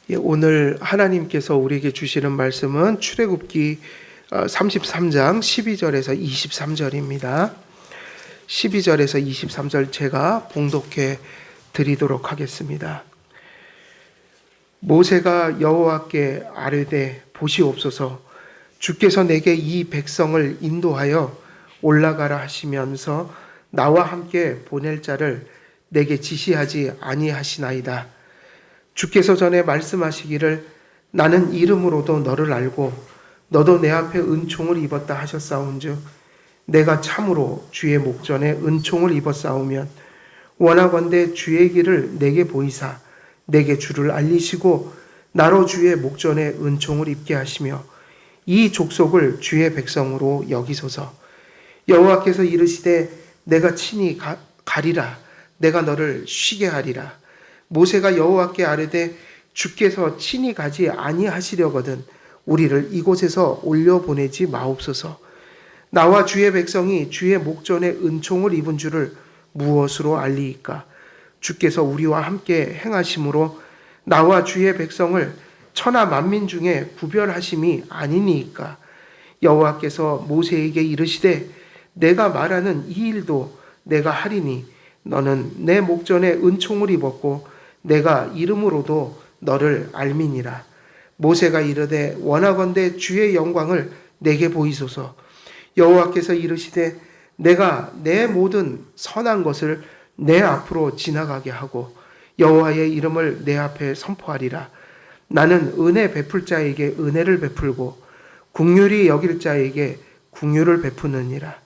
오늘 하나님께서 우리에게 주시는 말씀은 출애굽기 33장 12절에서 23절입니다. 12절에서 23절 제가 봉독해 드리도록 하겠습니다. 모세가 여호와께 아뢰되 보시옵소서, 주께서 내게 이 백성을 인도하여 올라가라 하시면서 나와 함께 보낼 자를 내게 지시하지 아니하시나이다. 주께서 전에 말씀하시기를 나는 이름으로도 너를 알고 너도 내 앞에 은총을 입었다 하셨사온즉 내가 참으로 주의 목전에 은총을 입었사오면 원하건대 주의 길을 내게 보이사 내게 주를 알리시고 나로 주의 목전에 은총을 입게 하시며 이 족속을 주의 백성으로 여기소서. 여호와께서 이르시되 내가 친히 가리라. 내가 너를 쉬게 하리라. 모세가 여호와께 아뢰되 주께서 친히 가지 아니하시려거든 우리를 이곳에서 올려보내지 마옵소서. 나와 주의 백성이 주의 목전에 은총을 입은 줄을 무엇으로 알리이까? 주께서 우리와 함께 행하심으로 나와 주의 백성을 천하 만민 중에 구별하심이 아니니이까? 여호와께서 모세에게 이르시되 내가 말하는 이 일도 내가 하리니 너는 내 목전에 은총을 입었고 내가 이름으로도 너를 알미니라. 모세가 이르되 원하건대 주의 영광을 내게 보이소서. 여호와께서 이르시되 내가 내 모든 선한 것을 내 앞으로 지나가게 하고 여호와의 이름을 내 앞에 선포하리라. 나는 은혜 베풀 자에게 은혜를 베풀고 긍휼히 여길 자에게 긍휼을 베푸느니라.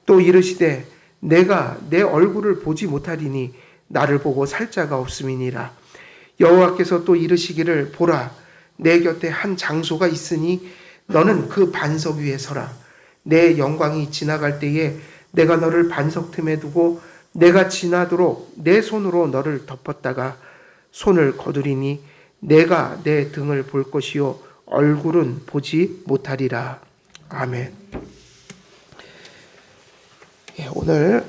또 이르시되 내가 내 얼굴을 보지 못하리니 나를 보고 살 자가 없음이니라. 여호와께서 또 이르시기를 보라, 내 곁에 한 장소가 있으니 너는 그 반석 위에 서라. 내 영광이 지나갈 때에 내가 너를 반석 틈에 두고 내가 지나도록 내 손으로 너를 덮었다가 손을 거두리니 내가 내 등을 볼 것이요 얼굴은 보지 못하리라. 아멘. 오늘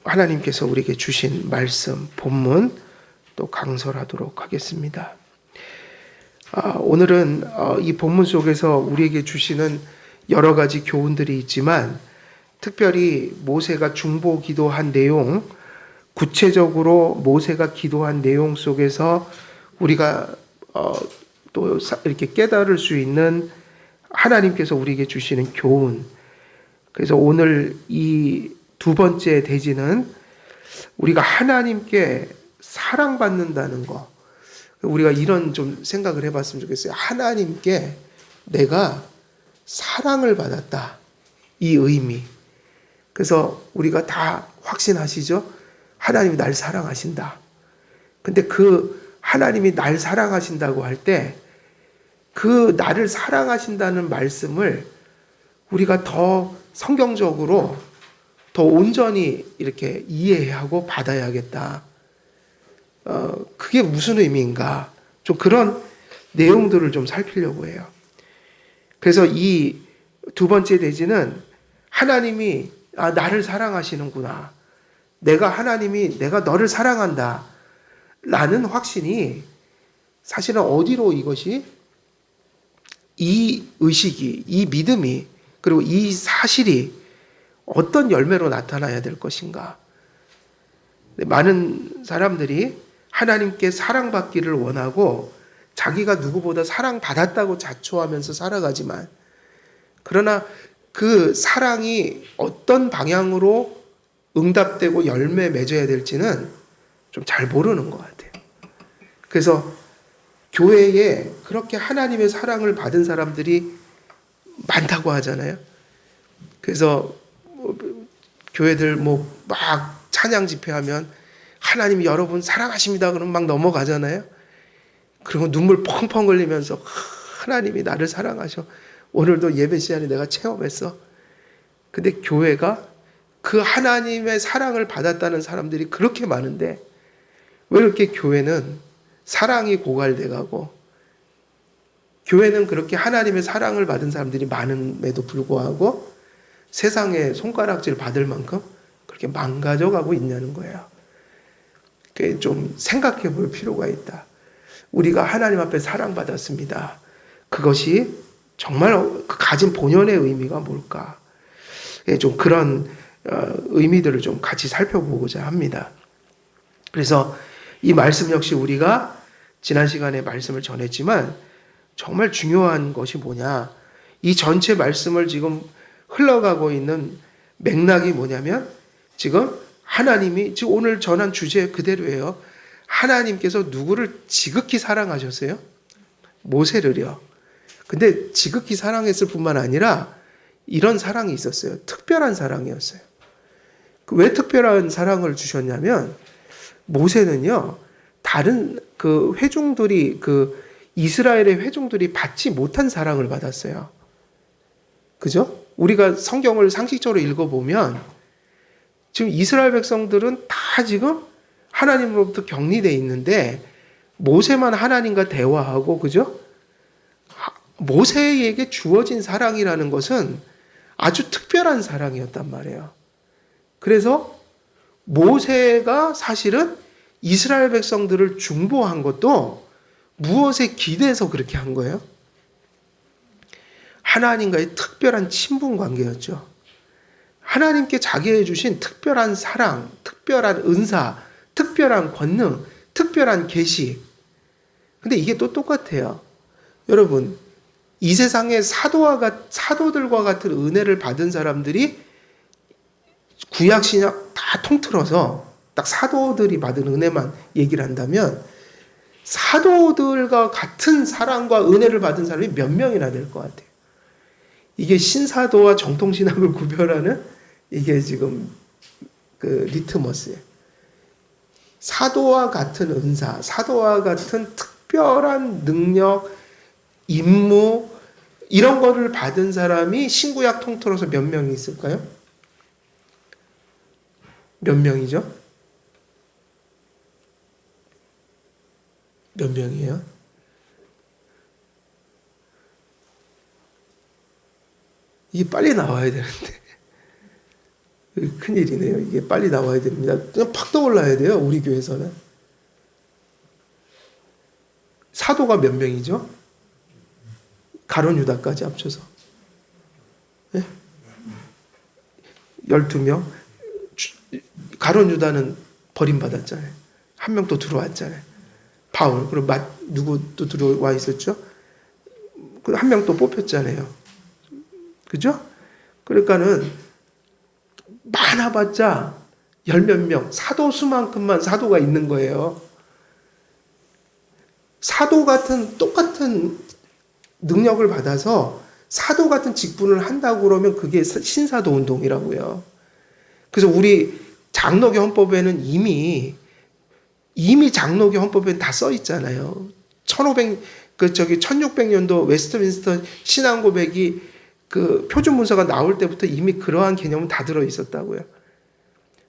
하나님께서 우리에게 주신 말씀 본문 또 강설하도록 하겠습니다. 오늘은 이 본문 속에서 우리에게 주시는 여러 가지 교훈들이 있지만 특별히 모세가 중보 기도한 내용, 구체적으로 모세가 기도한 내용 속에서 우리가 또 이렇게 깨달을 수 있는 하나님께서 우리에게 주시는 교훈. 그래서 오늘 이 두 번째 대지는 우리가 하나님께 사랑받는다는 거. 우리가 이런 좀 생각을 해봤으면 좋겠어요. 하나님께 내가 사랑을 받았다. 이 의미. 그래서 우리가 다 확신하시죠? 하나님이 날 사랑하신다. 근데 그 하나님이 날 사랑하신다고 할 때 그 나를 사랑하신다는 말씀을 우리가 더 성경적으로 더 온전히 이렇게 이해하고 받아야겠다. 그게 무슨 의미인가? 좀 그런 내용들을 좀 살피려고 해요. 그래서 이 두 번째 대지는 하나님이 나를 사랑하시는구나. 내가 너를 사랑한다. 라는 확신이 사실은 어디로 이것이 이 의식이, 이 믿음이, 그리고 이 사실이 어떤 열매로 나타나야 될 것인가. 많은 사람들이 하나님께 사랑받기를 원하고 자기가 누구보다 사랑받았다고 자초하면서 살아가지만 그러나 그 사랑이 어떤 방향으로 응답되고 열매 맺어야 될지는 좀 잘 모르는 것 같아요. 그래서 교회에 그렇게 하나님의 사랑을 받은 사람들이 많다고 하잖아요. 그래서 교회들 막 찬양 집회하면 하나님이 여러분 사랑하십니다. 그러면 막 넘어가잖아요. 그리고 눈물 펑펑 흘리면서 하나님이 나를 사랑하셔. 오늘도 예배 시간에 내가 체험했어. 근데 교회가 그 하나님의 사랑을 받았다는 사람들이 그렇게 많은데 왜 이렇게 교회는 사랑이 고갈돼 가고 교회는 그렇게 하나님의 사랑을 받은 사람들이 많음에도 불구하고 세상에 손가락질 받을 만큼 그렇게 망가져 가고 있냐는 거예요. 그게 좀 생각해 볼 필요가 있다. 우리가 하나님 앞에 사랑받았습니다. 그것이 정말 그 가진 본연의 의미가 뭘까? 예, 좀 그런 의미들을 좀 같이 살펴보고자 합니다. 그래서 이 말씀 역시 우리가 지난 시간에 말씀을 전했지만 정말 중요한 것이 뭐냐? 이 전체 말씀을 지금 흘러가고 있는 맥락이 뭐냐면 지금 하나님이 지금 오늘 전한 주제 그대로예요. 하나님께서 누구를 지극히 사랑하셨어요? 모세를요. 근데 지극히 사랑했을 뿐만 아니라 이런 사랑이 있었어요. 특별한 사랑이었어요. 왜 특별한 사랑을 주셨냐면 모세는요, 다른 그 회중들이, 그 이스라엘의 회중들이 받지 못한 사랑을 받았어요. 그죠? 우리가 성경을 상식적으로 읽어보면 지금 이스라엘 백성들은 다 지금 하나님으로부터 격리되어 있는데 모세만 하나님과 대화하고, 그죠? 모세에게 주어진 사랑이라는 것은 아주 특별한 사랑이었단 말이에요. 그래서 모세가 사실은 이스라엘 백성들을 중보한 것도 무엇에 기대서 그렇게 한 거예요? 하나님과의 특별한 친분 관계였죠. 하나님께 자기해 주신 특별한 사랑, 특별한 은사, 특별한 권능, 특별한 계시. 근데 이게 또 똑같아요. 여러분, 이 세상에 사도들과 같은 은혜를 받은 사람들이 구약 신약 다 통틀어서 딱 사도들이 받은 은혜만 얘기를 한다면 사도들과 같은 사랑과 은혜를 받은 사람이 몇 명이나 될 것 같아요. 이게 신사도와 정통신학을 구별하는 이게 지금 그 리트머스예요. 사도와 같은 은사, 사도와 같은 특별한 능력, 임무, 이런 거를 받은 사람이 신구약 통틀어서 몇 명이 있을까요? 몇 명이죠? 몇 명이에요? 이게 빨리 나와야 되는데. 큰일이네요. 이게 빨리 나와야 됩니다. 그냥 팍 떠올라야 돼요. 우리 교회에서는. 사도가 몇 명이죠? 가룟 유다까지 합쳐서. 네? 12명. 가룟 유다는 버림받았잖아요. 한 명 또 들어왔잖아요. 바울. 그리고 누구 또 들어와 있었죠? 한 명 또 뽑혔잖아요. 그죠? 그러니까는 많아봤자 10몇 명, 사도 수만큼만 사도가 있는 거예요. 사도 같은 똑같은 능력을 받아서 사도 같은 직분을 한다고 그러면 그게 신사도 운동이라고요. 그래서 우리 장로교 헌법에는 이미 장로교 헌법에는 다 써 있잖아요. 1600년도 웨스트민스터 신앙 고백이 그 표준 문서가 나올 때부터 이미 그러한 개념은 다 들어 있었다고요.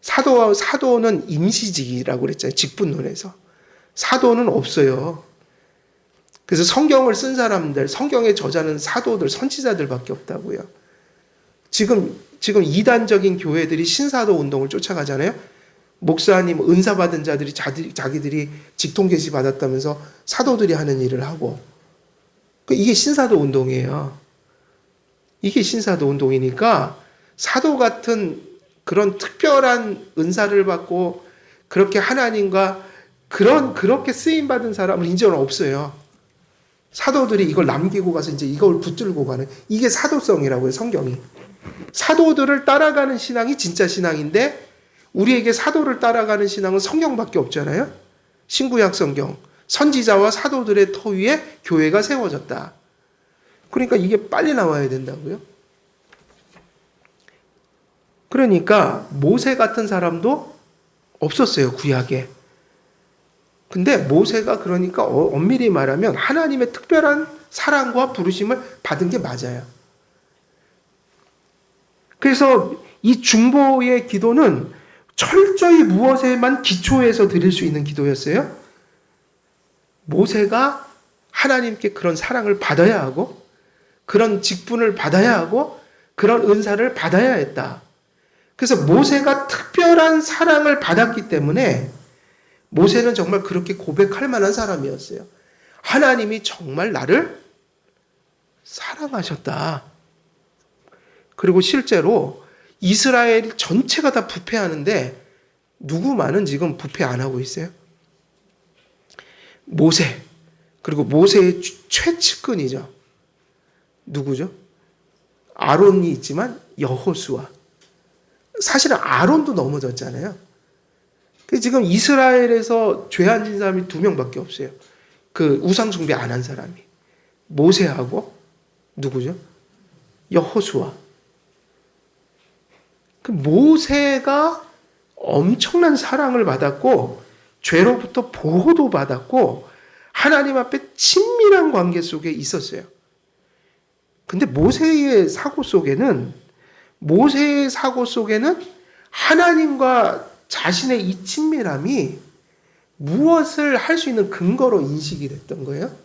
사도는 임시직이라고 그랬잖아요. 직분론에서. 사도는 없어요. 그래서 성경을 쓴 사람들, 성경의 저자는 사도들, 선지자들밖에 없다고요. 지금 이단적인 교회들이 신사도 운동을 쫓아가잖아요. 목사님, 은사 받은 자들이 자기들이 직통 계시 받았다면서 사도들이 하는 일을 하고. 이게 신사도 운동이에요. 이게 신사도 운동이니까 사도 같은 그런 특별한 은사를 받고 그렇게 하나님과 그렇게 쓰임 받은 사람은 이제는 없어요. 사도들이 이걸 남기고 가서 이제 이걸 붙들고 가는, 이게 사도성이라고요, 성경이. 사도들을 따라가는 신앙이 진짜 신앙인데 우리에게 사도를 따라가는 신앙은 성경밖에 없잖아요. 신구약 성경. 선지자와 사도들의 터 위에 교회가 세워졌다. 그러니까 이게 빨리 나와야 된다고요. 그러니까 모세 같은 사람도 없었어요, 구약에. 근데 모세가 그러니까 엄밀히 말하면 하나님의 특별한 사랑과 부르심을 받은 게 맞아요. 그래서 이 중보의 기도는 철저히 무엇에만 기초해서 드릴 수 있는 기도였어요? 모세가 하나님께 그런 사랑을 받아야 하고 그런 직분을 받아야 하고 그런 은사를 받아야 했다. 그래서 모세가 특별한 사랑을 받았기 때문에 모세는 정말 그렇게 고백할 만한 사람이었어요. 하나님이 정말 나를 사랑하셨다. 그리고 실제로 이스라엘 전체가 다 부패하는데 누구만은 지금 부패 안 하고 있어요? 모세. 그리고 모세의 최측근이죠. 누구죠? 아론이 있지만 여호수아. 사실은 아론도 넘어졌잖아요. 지금 이스라엘에서 죄 안 진 사람이 2명밖에 없어요. 그 우상 숭배 안 한 사람이. 모세하고 누구죠? 여호수아. 그 모세가 엄청난 사랑을 받았고 죄로부터 보호도 받았고 하나님 앞에 친밀한 관계 속에 있었어요. 근데 모세의 사고 속에는 하나님과 자신의 이 친밀함이 무엇을 할 수 있는 근거로 인식이 됐던 거예요?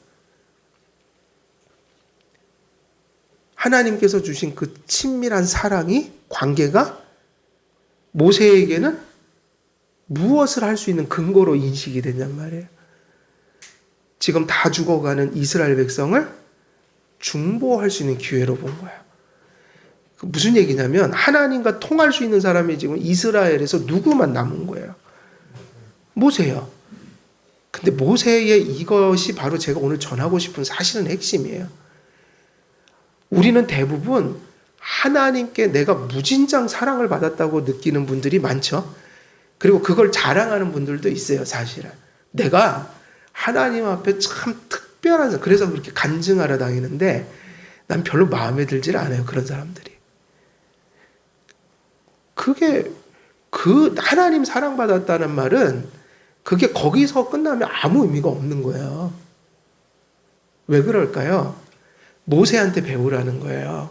하나님께서 주신 그 친밀한 사랑이, 관계가 모세에게는 무엇을 할 수 있는 근거로 인식이 된단 말이에요. 지금 다 죽어가는 이스라엘 백성을 중보할 수 있는 기회로 본 거예요. 무슨 얘기냐면 하나님과 통할 수 있는 사람이 지금 이스라엘에서 누구만 남은 거예요? 모세요. 근데 모세의 이것이 바로 제가 오늘 전하고 싶은 사실은 핵심이에요. 우리는 대부분 하나님께 내가 무진장 사랑을 받았다고 느끼는 분들이 많죠. 그리고 그걸 자랑하는 분들도 있어요, 사실은. 내가 하나님 앞에 참 특별한, 그래서 그렇게 간증하러 다니는데 난 별로 마음에 들질 않아요, 그런 사람들이. 그게 그 하나님 사랑받았다는 말은 그게 거기서 끝나면 아무 의미가 없는 거예요. 왜 그럴까요? 모세한테 배우라는 거예요.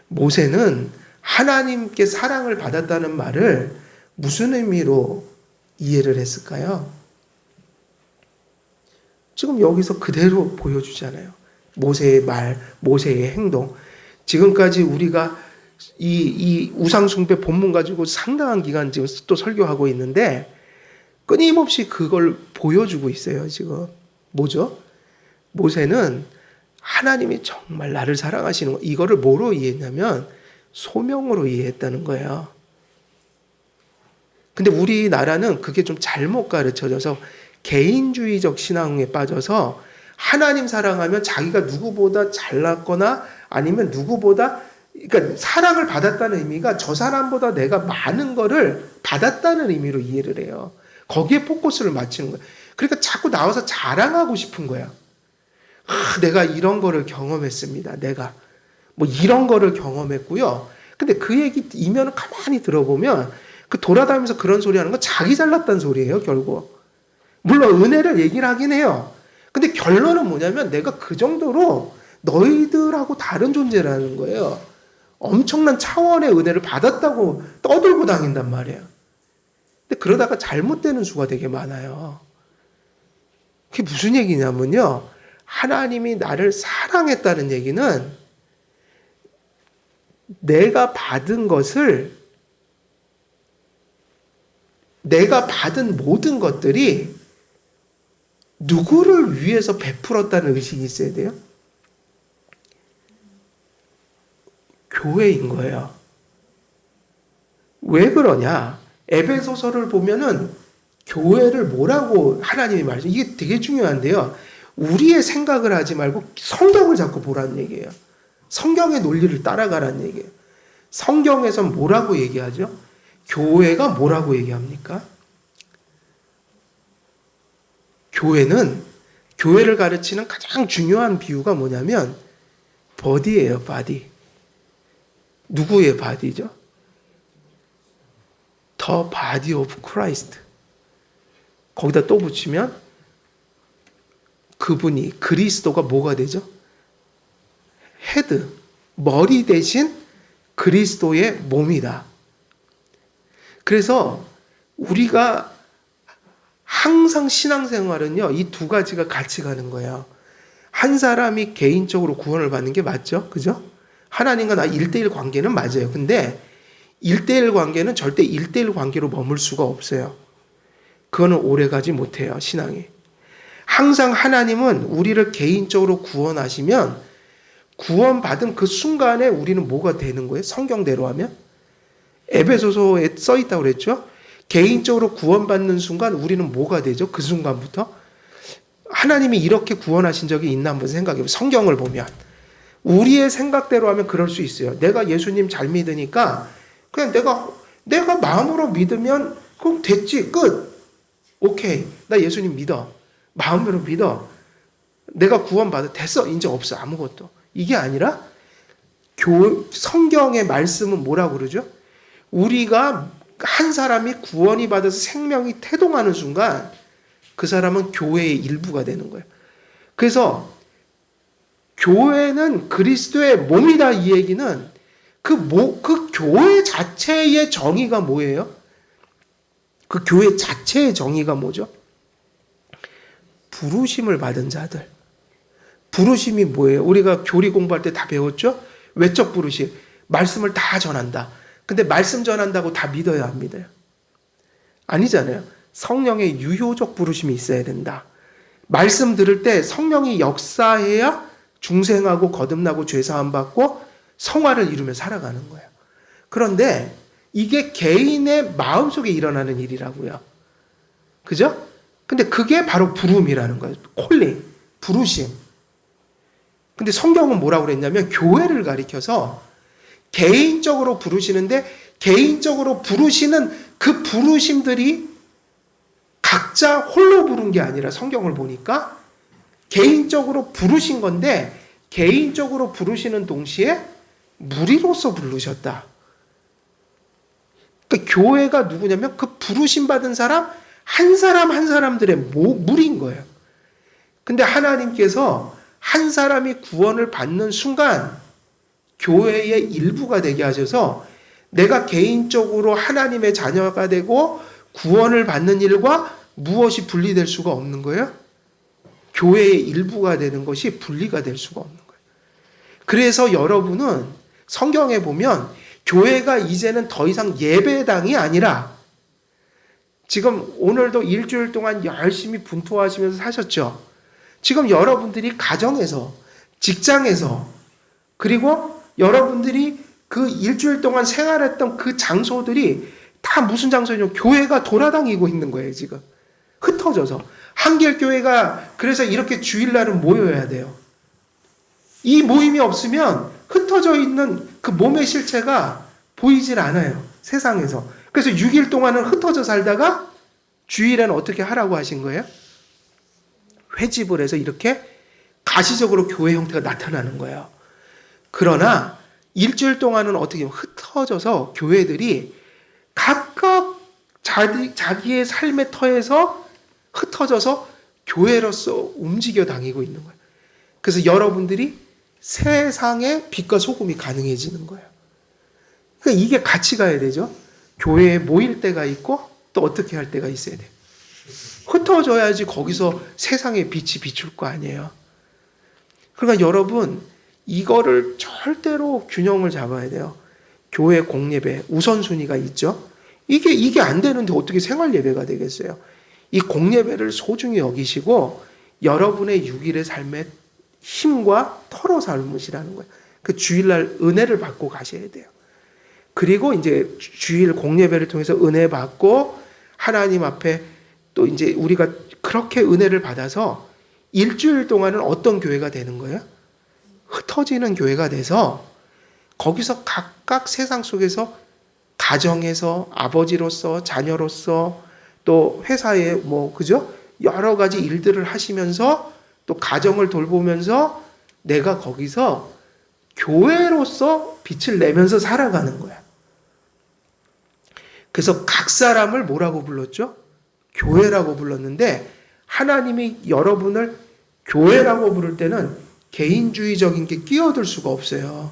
모세는 하나님께 사랑을 받았다는 말을 무슨 의미로 이해를 했을까요? 지금 여기서 그대로 보여주잖아요. 모세의 말, 모세의 행동. 지금까지 우리가 이 우상숭배 본문 가지고 상당한 기간 지금 또 설교하고 있는데 끊임없이 그걸 보여주고 있어요, 지금. 뭐죠? 모세는 하나님이 정말 나를 사랑하시는 거, 이거를 뭐로 이해했냐면 소명으로 이해했다는 거예요. 근데 우리나라는 그게 좀 잘못 가르쳐져서 개인주의적 신앙에 빠져서 하나님 사랑하면 자기가 누구보다 잘났거나 아니면 누구보다, 그러니까 사랑을 받았다는 의미가 저 사람보다 내가 많은 거를 받았다는 의미로 이해를 해요. 거기에 포커스를 맞추는 거예요. 그러니까 자꾸 나와서 자랑하고 싶은 거야. 내가 이런 거를 경험했습니다. 내가 뭐 이런 거를 경험했고요. 근데 그 얘기 이면을 가만히 들어보면 그 돌아다니면서 그런 소리 하는 건 자기 잘났다는 소리예요, 결국. 물론 은혜를 얘기를 하긴 해요. 근데 결론은 뭐냐면 내가 그 정도로 너희들하고 다른 존재라는 거예요. 엄청난 차원의 은혜를 받았다고 떠들고 다닌단 말이에요. 근데 그러다가 잘못되는 수가 되게 많아요. 그게 무슨 얘기냐면요. 하나님이 나를 사랑했다는 얘기는 내가 받은 것을, 내가 받은 모든 것들이 누구를 위해서 베풀었다는 의식이 있어야 돼요? 교회인 거예요. 왜 그러냐? 에베소서를 보면은 교회를 뭐라고 하나님이 말하죠? 이게 되게 중요한데요. 우리의 생각을 하지 말고 성경을 자꾸 보라는 얘기예요. 성경의 논리를 따라가라는 얘기예요. 성경에서 뭐라고 얘기하죠? 교회가 뭐라고 얘기합니까? 교회를 가르치는 가장 중요한 비유가 뭐냐면 body예요, body. 누구의 body죠? The body of Christ. 거기다 또 붙이면 그분이, 그리스도가 뭐가 되죠? 헤드, 머리 대신 그리스도의 몸이다. 그래서 우리가 항상 신앙생활은요, 이 두 가지가 같이 가는 거예요. 한 사람이 개인적으로 구원을 받는 게 맞죠? 그죠? 하나님과 나 1대1 관계는 맞아요. 근데 1대1 관계는 절대 1대1 관계로 머물 수가 없어요. 그거는 오래 가지 못해요, 신앙이. 항상 하나님은 우리를 개인적으로 구원하시면 구원받은 그 순간에 우리는 뭐가 되는 거예요? 성경대로 하면? 에베소서에 써 있다고 그랬죠? 개인적으로 구원받는 순간 우리는 뭐가 되죠? 그 순간부터? 하나님이 이렇게 구원하신 적이 있나 한번 생각해 보세요. 성경을 보면. 우리의 생각대로 하면 그럴 수 있어요. 내가 예수님 잘 믿으니까 그냥 내가 마음으로 믿으면 그럼 됐지. 끝. 오케이. 나 예수님 믿어. 마음으로 믿어. 내가 구원받아. 됐어. 이제 없어. 아무것도. 이게 아니라 성경의 말씀은 뭐라고 그러죠? 우리가 한 사람이 구원이 받아서 생명이 태동하는 순간 그 사람은 교회의 일부가 되는 거예요. 그래서 교회는 그리스도의 몸이다 이 얘기는 그 교회 자체의 정의가 뭐예요? 그 교회 자체의 정의가 뭐죠? 부르심을 받은 자들. 부르심이 뭐예요? 우리가 교리 공부할 때 다 배웠죠? 외적 부르심. 말씀을 다 전한다. 근데 말씀 전한다고 다 믿어야 안 믿어요? 아니잖아요. 성령의 유효적 부르심이 있어야 된다. 말씀 들을 때 성령이 역사해야 중생하고 거듭나고 죄사함 받고 성화를 이루며 살아가는 거예요. 그런데 이게 개인의 마음속에 일어나는 일이라고요. 그죠? 근데 그게 바로 부름이라는 거예요. 콜링, 부르심. 근데 성경은 뭐라고 그랬냐면 교회를 가리켜서 개인적으로 부르시는데 개인적으로 부르시는 그 부르심들이 각자 홀로 부른 게 아니라 성경을 보니까 개인적으로 부르신 건데 개인적으로 부르시는 동시에 무리로서 부르셨다. 그러니까 교회가 누구냐면 그 부르심 받은 사람 한 사람 한 사람들의 무리인 거예요. 근데 하나님께서 한 사람이 구원을 받는 순간 교회의 일부가 되게 하셔서 내가 개인적으로 하나님의 자녀가 되고 구원을 받는 일과 무엇이 분리될 수가 없는 거예요? 교회의 일부가 되는 것이 분리가 될 수가 없는 거예요. 그래서 여러분은 성경에 보면 교회가 이제는 더 이상 예배당이 아니라 지금 오늘도 일주일 동안 열심히 분투하시면서 사셨죠? 지금 여러분들이 가정에서, 직장에서, 그리고 여러분들이 그 일주일 동안 생활했던 그 장소들이 다 무슨 장소냐면 교회가 돌아다니고 있는 거예요, 지금. 흩어져서. 한길교회가 그래서 이렇게 주일날은 모여야 돼요. 이 모임이 없으면 흩어져 있는 그 몸의 실체가 보이질 않아요, 세상에서. 그래서 6일 동안은 흩어져 살다가 주일에는 어떻게 하라고 하신 거예요? 회집을 해서 이렇게 가시적으로 교회 형태가 나타나는 거예요. 그러나 일주일 동안은 어떻게 흩어져서 교회들이 각각 자기의 삶의 터에서 흩어져서 교회로서 움직여 다니고 있는 거예요. 그래서 여러분들이 세상의 빛과 소금이 가능해지는 거예요. 그러니까 이게 같이 가야 되죠. 교회에 모일 때가 있고 또 어떻게 할 때가 있어야 돼요. 흩어져야지 거기서 세상의 빛이 비출 거 아니에요. 그러니까 여러분 이거를 절대로 균형을 잡아야 돼요. 교회 공예배 우선순위가 있죠. 이게 안 되는데 어떻게 생활 예배가 되겠어요. 이 공예배를 소중히 여기시고 여러분의 6일의 삶의 힘과 터로 삶으시라는 거예요. 그 주일날 은혜를 받고 가셔야 돼요. 그리고 이제 주일 공예배를 통해서 은혜 받고 하나님 앞에 또 이제 우리가 그렇게 은혜를 받아서 일주일 동안은 어떤 교회가 되는 거예요? 흩어지는 교회가 돼서 거기서 각각 세상 속에서 가정에서 아버지로서 자녀로서 또 회사에 그죠? 여러 가지 일들을 하시면서 또 가정을 돌보면서 내가 거기서 교회로서 빛을 내면서 살아가는 거야. 그래서 각 사람을 뭐라고 불렀죠? 교회라고 불렀는데 하나님이 여러분을 교회라고 부를 때는 개인주의적인 게 끼어들 수가 없어요.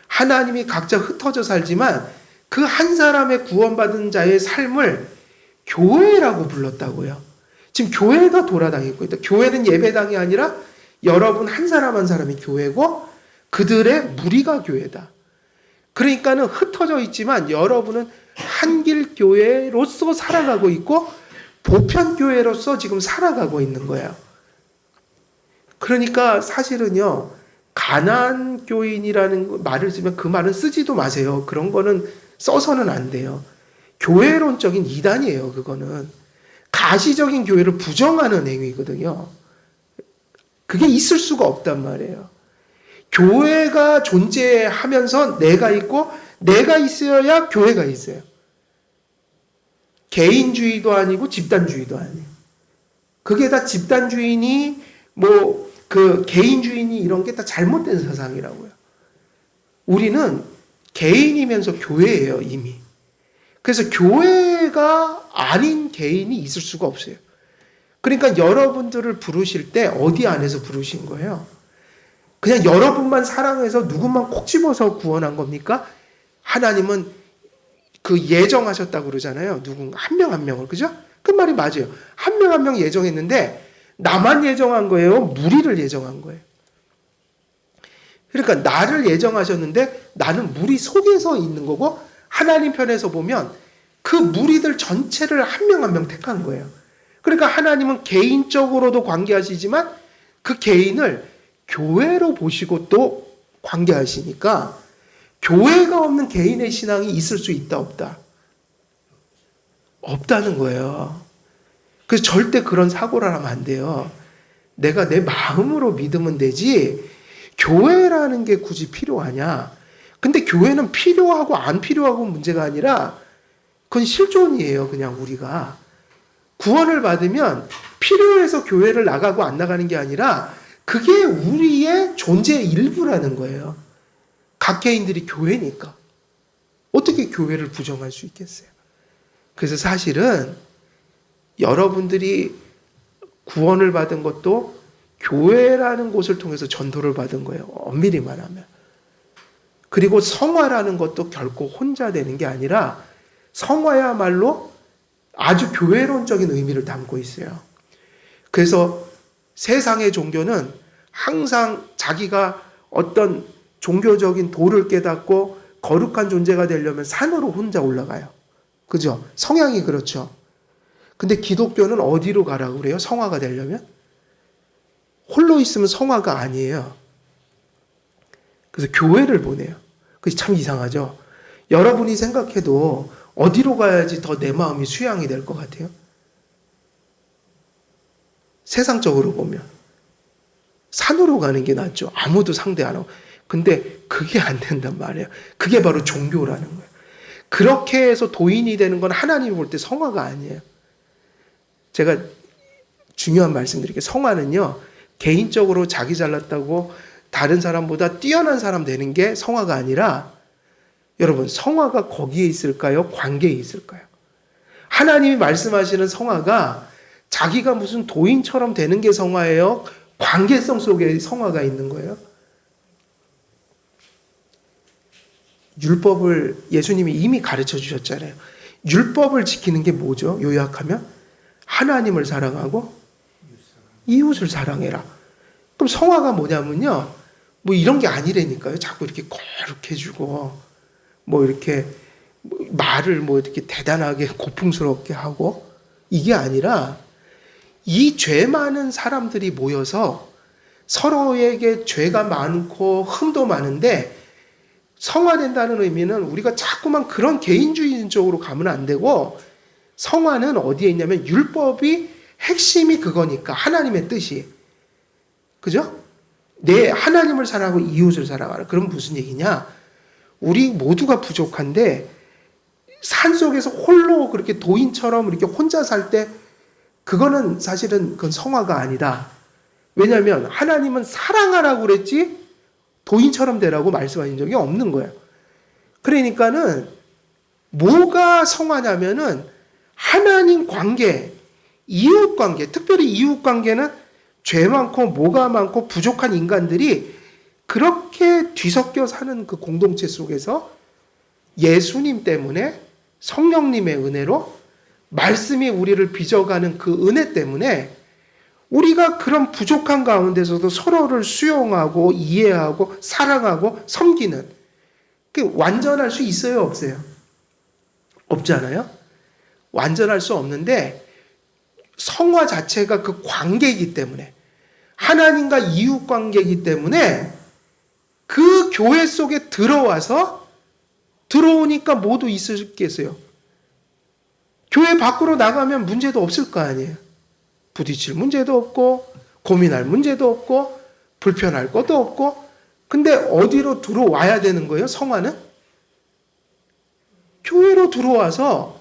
하나님이 각자 흩어져 살지만 그 한 사람의 구원받은 자의 삶을 교회라고 불렀다고요. 지금 교회가 돌아다니고 있다. 교회는 예배당이 아니라 여러분 한 사람 한 사람이 교회고 그들의 무리가 교회다. 그러니까는 흩어져 있지만 여러분은 한길교회로서 살아가고 있고 보편교회로서 지금 살아가고 있는 거예요. 그러니까 사실은요, 가난 교인이라는 말을 쓰면 그 말은 쓰지도 마세요. 그런 거는 써서는 안 돼요. 교회론적인 이단이에요, 그거는. 가시적인 교회를 부정하는 행위거든요. 그게 있을 수가 없단 말이에요. 교회가 존재하면서 내가 있고, 내가 있어야 교회가 있어요. 개인주의도 아니고 집단주의도 아니에요. 그게 다 집단주의니 그 개인주의니 이런 게 다 잘못된 사상이라고요. 우리는 개인이면서 교회예요, 이미. 그래서 교회가 아닌 개인이 있을 수가 없어요. 그러니까 여러분들을 부르실 때 어디 안에서 부르신 거예요? 그냥 여러분만 사랑해서 누구만 콕 집어서 구원한 겁니까? 하나님은 그 예정하셨다고 그러잖아요. 한 명 한 명을. 그죠? 그 말이 맞아요. 한 명 한 명 예정했는데 나만 예정한 거예요? 무리를 예정한 거예요? 그러니까 나를 예정하셨는데 나는 무리 속에서 있는 거고 하나님 편에서 보면 그 무리들 전체를 한 명 한 명 택한 거예요. 그러니까 하나님은 개인적으로도 관계하시지만 그 개인을 교회로 보시고 또 관계하시니까 교회가 없는 개인의 신앙이 있을 수 있다 없다? 없다는 거예요. 그래서 절대 그런 사고를 하면 안 돼요. 내가 내 마음으로 믿으면 되지 교회라는 게 굳이 필요하냐? 근데 교회는 필요하고 안 필요하고 문제가 아니라 그건 실존이에요. 그냥 우리가. 구원을 받으면 필요해서 교회를 나가고 안 나가는 게 아니라 그게 우리의 존재의 일부라는 거예요. 각 개인들이 교회니까. 어떻게 교회를 부정할 수 있겠어요? 그래서 사실은 여러분들이 구원을 받은 것도 교회라는 곳을 통해서 전도를 받은 거예요. 엄밀히 말하면. 그리고 성화라는 것도 결코 혼자 되는 게 아니라 성화야말로 아주 교회론적인 의미를 담고 있어요. 그래서 세상의 종교는 항상 자기가 어떤 종교적인 도를 깨닫고 거룩한 존재가 되려면 산으로 혼자 올라가요. 그죠? 성향이 그렇죠. 근데 기독교는 어디로 가라고 그래요? 성화가 되려면? 홀로 있으면 성화가 아니에요. 그래서 교회를 보내요. 그게 참 이상하죠. 여러분이 생각해도 어디로 가야지 더 내 마음이 수양이 될 것 같아요? 세상적으로 보면 산으로 가는 게 낫죠. 아무도 상대 안 하고. 근데 그게 안 된단 말이에요. 그게 바로 종교라는 거예요. 그렇게 해서 도인이 되는 건 하나님이 볼 때 성화가 아니에요. 제가 중요한 말씀 드릴게요. 성화는요, 개인적으로 자기 잘났다고 다른 사람보다 뛰어난 사람 되는 게 성화가 아니라, 여러분, 성화가 거기에 있을까요? 관계에 있을까요? 하나님이 말씀하시는 성화가 자기가 무슨 도인처럼 되는 게 성화예요? 관계성 속에 성화가 있는 거예요? 율법을 예수님이 이미 가르쳐 주셨잖아요. 율법을 지키는 게 뭐죠? 요약하면 하나님을 사랑하고 이웃을 사랑해라. 그럼 성화가 뭐냐면요, 뭐 이런 게 아니라니까요. 자꾸 이렇게 거룩해지고 뭐 이렇게 말을 뭐 이렇게 대단하게 고풍스럽게 하고, 이게 아니라 이 죄 많은 사람들이 모여서 서로에게 죄가 많고 흠도 많은데 성화된다는 의미는 우리가 자꾸만 그런 개인주의적으로 가면 안 되고, 성화는 어디에 있냐면 율법이 핵심이 그거니까, 하나님의 뜻이. 그죠? 내 하나님을 사랑하고 이웃을 사랑하라. 그럼 무슨 얘기냐? 우리 모두가 부족한데 산속에서 홀로 그렇게 도인처럼 이렇게 혼자 살 때 그거는 사실은 그건 성화가 아니다. 왜냐하면 하나님은 사랑하라고 그랬지 도인처럼 되라고 말씀하신 적이 없는 거예요. 그러니까는 뭐가 성화냐면은 하나님 관계, 이웃 관계, 특별히 이웃 관계는 죄 많고 뭐가 많고 부족한 인간들이 그렇게 뒤섞여 사는 그 공동체 속에서 예수님 때문에, 성령님의 은혜로, 말씀이 우리를 빚어가는 그 은혜 때문에 우리가 그런 부족한 가운데서도 서로를 수용하고 이해하고 사랑하고 섬기는, 그 완전할 수 있어요, 없어요? 없잖아요? 완전할 수 없는데 성화 자체가 그 관계이기 때문에, 하나님과 이웃 관계이기 때문에 그 교회 속에 들어오니까 모두 있었겠어요. 교회 밖으로 나가면 문제도 없을 거 아니에요. 부딪힐 문제도 없고 고민할 문제도 없고 불편할 것도 없고. 근데 어디로 들어와야 되는 거예요? 성화는? 교회로 들어와서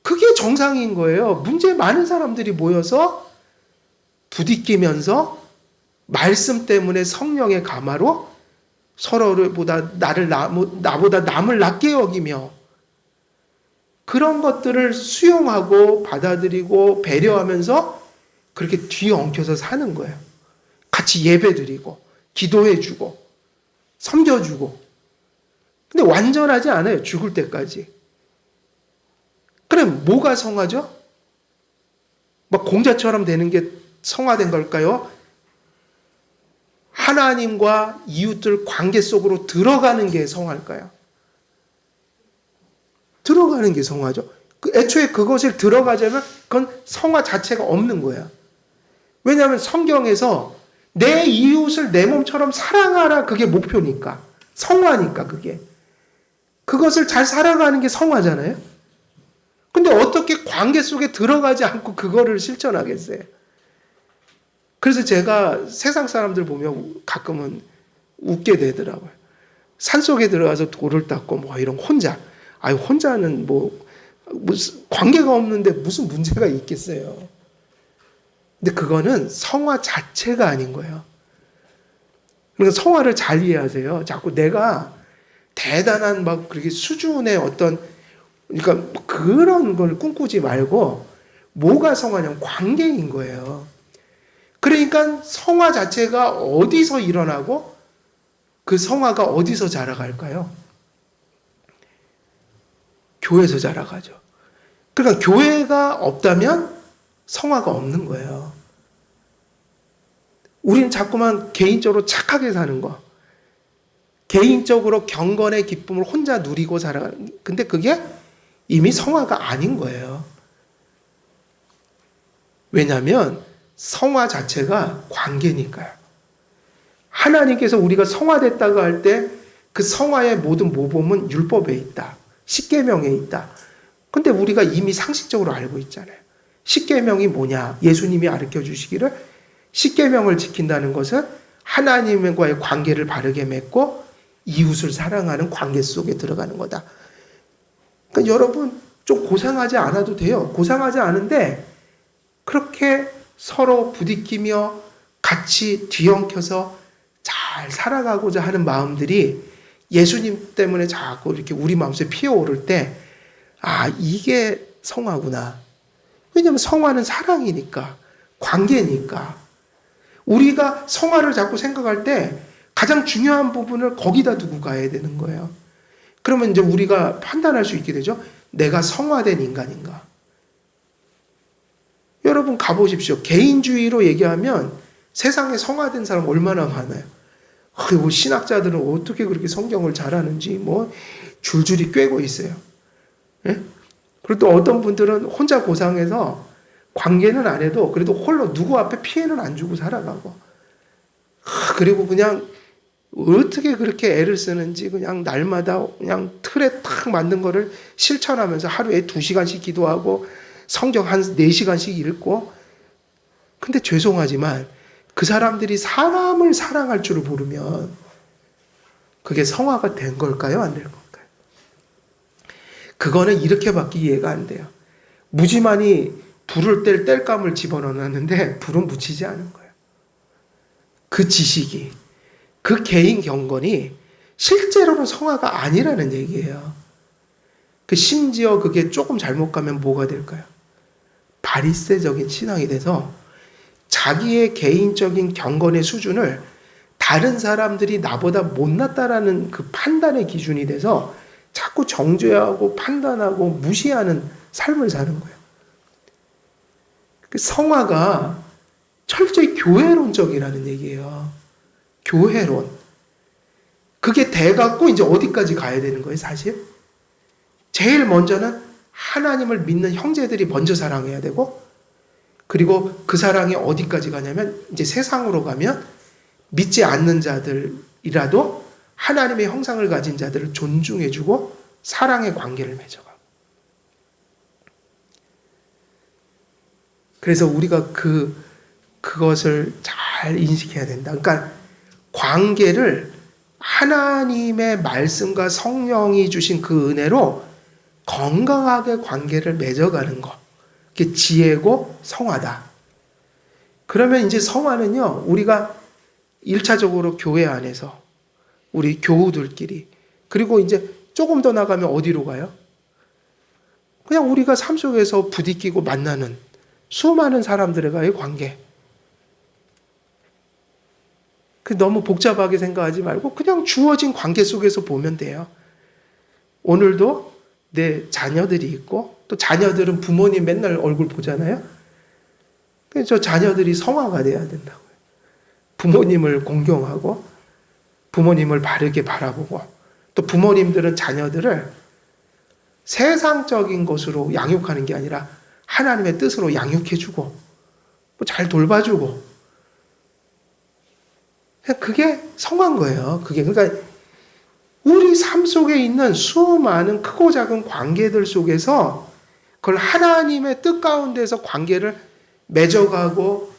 그게 정상인 거예요. 문제 많은 사람들이 모여서 부딪히면서 말씀 때문에 성령의 감화로 서로보다 나보다 남을 낮게 여기며 그런 것들을 수용하고 받아들이고 배려하면서 그렇게 뒤엉켜서 사는 거예요. 같이 예배드리고 기도해주고 섬겨주고. 근데 완전하지 않아요. 죽을 때까지. 그럼 뭐가 성화죠? 막 공자처럼 되는 게 성화된 걸까요? 하나님과 이웃들 관계 속으로 들어가는 게 성화일까요? 들어가는 게 성화죠. 애초에 그것을 들어가자면 그건 성화 자체가 없는 거야. 왜냐하면 성경에서 내 이웃을 내 몸처럼 사랑하라, 그게 목표니까. 성화니까 그게. 그것을 잘 살아가는 게 성화잖아요. 근데 어떻게 관계 속에 들어가지 않고 그거를 실천하겠어요? 그래서 제가 세상 사람들 보면 가끔은 웃게 되더라고요. 산속에 들어가서 돌을 닦고 뭐 이런 혼자. 혼자는 무슨 관계가 없는데 무슨 문제가 있겠어요. 근데 그거는 성화 자체가 아닌 거예요. 그러니까 성화를 잘 이해하세요. 자꾸 내가 대단한 그렇게 수준의 그러니까 그런 걸 꿈꾸지 말고 뭐가 성화냐면 관계인 거예요. 그러니까 성화 자체가 어디서 일어나고 그 성화가 어디서 자라갈까요? 교회에서 자라가죠. 그러니까 교회가 없다면 성화가 없는 거예요. 우리는 자꾸만 개인적으로 착하게 사는 거, 개인적으로 경건의 기쁨을 혼자 누리고 살아가는, 근데 그게 이미 성화가 아닌 거예요. 왜냐하면 성화 자체가 관계니까요. 하나님께서 우리가 성화됐다고 할 때 그 성화의 모든 모범은 율법에 있다. 십계명에 있다. 근데 우리가 이미 상식적으로 알고 있잖아요. 십계명이 뭐냐? 예수님이 가르쳐 주시기를 십계명을 지킨다는 것은 하나님과의 관계를 바르게 맺고 이웃을 사랑하는 관계 속에 들어가는 거다. 그러니까 여러분 좀 고상하지 않아도 돼요. 고상하지 않은데 그렇게 서로 부딪히며 같이 뒤엉켜서 잘 살아가고자 하는 마음들이 예수님 때문에 자꾸 이렇게 우리 마음속에 피어오를 때, 이게 성화구나. 왜냐하면 성화는 사랑이니까, 관계니까. 우리가 성화를 자꾸 생각할 때 가장 중요한 부분을 거기다 두고 가야 되는 거예요. 그러면 이제 우리가 판단할 수 있게 되죠. 내가 성화된 인간인가. 여러분 가보십시오. 개인주의로 얘기하면 세상에 성화된 사람 얼마나 많아요. 신학자들은 어떻게 그렇게 성경을 잘하는지 줄줄이 꿰고 있어요. 예? 그리고 또 어떤 분들은 혼자 고상해서 관계는 안 해도 그래도 홀로 누구 앞에 피해는 안 주고 살아가고, 그리고 그냥 어떻게 그렇게 애를 쓰는지 그냥 날마다 그냥 틀에 딱 만든 거를 실천하면서 하루에 2시간씩 기도하고 성경 한 4시간씩 읽고. 근데 죄송하지만 그 사람들이 사람을 사랑할 줄을 모르면 그게 성화가 된 걸까요? 안 된 걸까요? 그거는 이렇게밖에 이해가 안 돼요. 무지만이 불을 뗄 땔감을 집어넣었는데 불은 붙이지 않은 거예요. 그 지식이, 그 개인 경건이 실제로는 성화가 아니라는 얘기예요. 심지어 그게 조금 잘못 가면 뭐가 될까요? 바리새적인 신앙이 돼서 자기의 개인적인 경건의 수준을 다른 사람들이 나보다 못났다라는 그 판단의 기준이 돼서 자꾸 정죄하고 판단하고 무시하는 삶을 사는 거예요. 성화가 철저히 교회론적이라는 얘기예요. 교회론. 그게 돼갖고 이제 어디까지 가야 되는 거예요, 사실? 제일 먼저는 하나님을 믿는 형제들이 먼저 사랑해야 되고, 그리고 그 사랑이 어디까지 가냐면 이제 세상으로 가면 믿지 않는 자들이라도 하나님의 형상을 가진 자들을 존중해주고 사랑의 관계를 맺어가. 그래서 우리가 그것을 잘 인식해야 된다. 그러니까 관계를 하나님의 말씀과 성령이 주신 그 은혜로 건강하게 관계를 맺어가는 것. 그게 지혜고 성화다. 그러면 이제 성화는요, 우리가 1차적으로 교회 안에서 우리 교우들끼리, 그리고 이제 조금 더 나가면 어디로 가요? 그냥 우리가 삶 속에서 부딪히고 만나는 수많은 사람들과의 관계. 너무 복잡하게 생각하지 말고 그냥 주어진 관계 속에서 보면 돼요. 오늘도 내 자녀들이 있고 또 자녀들은 부모님 맨날 얼굴 보잖아요. 그래서 자녀들이 성화가 돼야 된다고요. 부모님을 공경하고 부모님을 바르게 바라보고 또 부모님들은 자녀들을 세상적인 것으로 양육하는 게 아니라 하나님의 뜻으로 양육해주고 잘 돌봐주고 그게 성화인 거예요. 그게 그러니까 우리 삶 속에 있는 수많은 크고 작은 관계들 속에서 그걸 하나님의 뜻 가운데서 관계를 맺어가고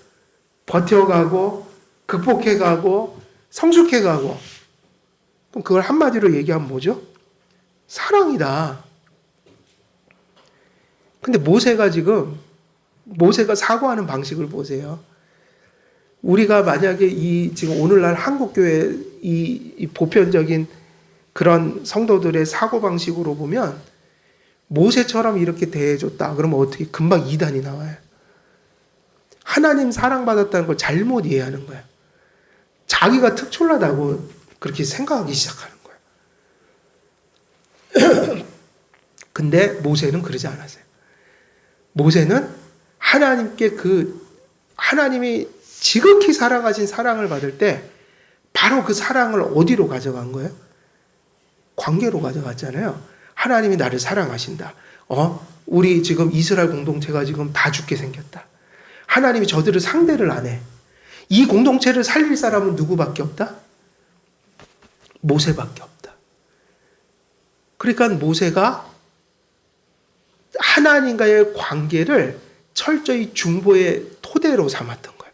버텨가고 극복해가고 성숙해가고 그럼 그걸 한마디로 얘기하면 뭐죠? 사랑이다. 근데 모세가 사고하는 방식을 보세요. 우리가 만약에 지금 오늘날 한국교회 이 보편적인 그런 성도들의 사고방식으로 보면 모세처럼 이렇게 대해줬다. 그러면 어떻게 금방 이단이 나와요. 하나님 사랑받았다는 걸 잘못 이해하는 거예요. 자기가 특출나다고 그렇게 생각하기 시작하는 거예요. 근데 모세는 그러지 않았어요. 모세는 하나님께 하나님이 지극히 사랑하신 사랑을 받을 때 바로 그 사랑을 어디로 가져간 거예요? 관계로 가져갔잖아요. 하나님이 나를 사랑하신다. 우리 지금 이스라엘 공동체가 지금 다 죽게 생겼다. 하나님이 저들을 상대를 안 해. 이 공동체를 살릴 사람은 누구밖에 없다? 모세밖에 없다. 그러니까 모세가 하나님과의 관계를 철저히 중보의 토대로 삼았던 거예요.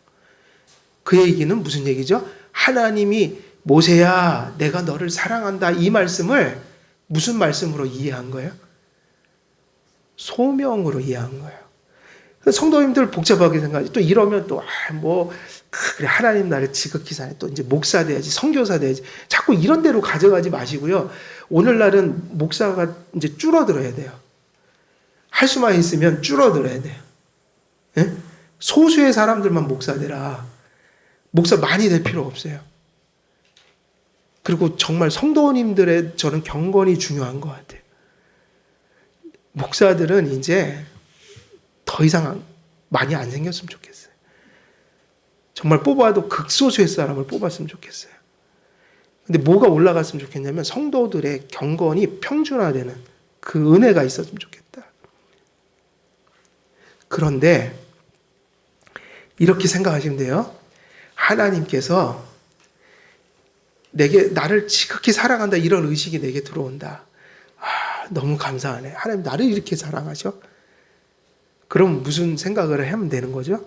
그 얘기는 무슨 얘기죠? 하나님이 모세야, 내가 너를 사랑한다. 이 말씀을 무슨 말씀으로 이해한 거예요? 소명으로 이해한 거예요. 성도님들 복잡하게 생각하지. 또 이러면 그래, 하나님 나를 지극히 사랑해. 또 이제 목사 돼야지, 선교사 돼야지. 자꾸 이런 데로 가져가지 마시고요. 오늘날은 목사가 이제 줄어들어야 돼요. 할 수만 있으면 줄어들어야 돼요. 예? 소수의 사람들만 목사 되라. 목사 많이 될 필요 없어요. 그리고 정말 성도님들의 저는 경건이 중요한 것 같아요. 목사들은 이제 더 이상 많이 안 생겼으면 좋겠어요. 정말 뽑아도 극소수의 사람을 뽑았으면 좋겠어요. 근데 뭐가 올라갔으면 좋겠냐면 성도들의 경건이 평준화되는 그 은혜가 있었으면 좋겠다. 그런데 이렇게 생각하시면 돼요. 하나님께서 나를 지극히 사랑한다 이런 의식이 내게 들어온다. 너무 감사하네. 하나님 나를 이렇게 사랑하셔? 그럼 무슨 생각을 하면 되는 거죠?